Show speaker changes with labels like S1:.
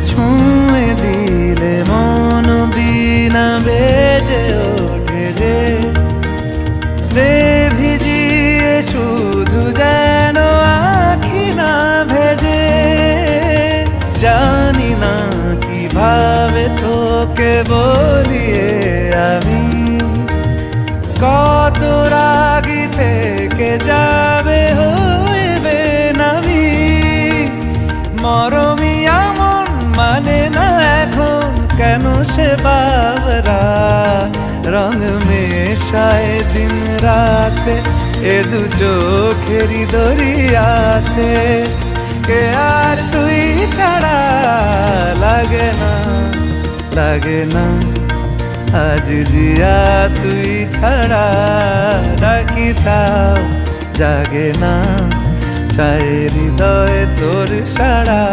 S1: ছুঁয়ে দিলে মন বিনা বেজে ওঠে যে, দে ভিজিয়ে শুধু যেন আখি না ভেজে। জানি না কিভাবে তোকে বলিয়ে আমি, কত রাগি থেকে যাবে হইবে নামি। মরমি এমন মানে না এখন, কেন সে বাবরা রং মেশায় দিন রাতে এ দু চোখেরই দরিয়াতে। কে আর তুই ছাড়া লাগে না, লাগে না আজ জিয়া তুই ছাড়া। ডাকি তাও জাগে না, চায় হৃদয় তোর সাড়া।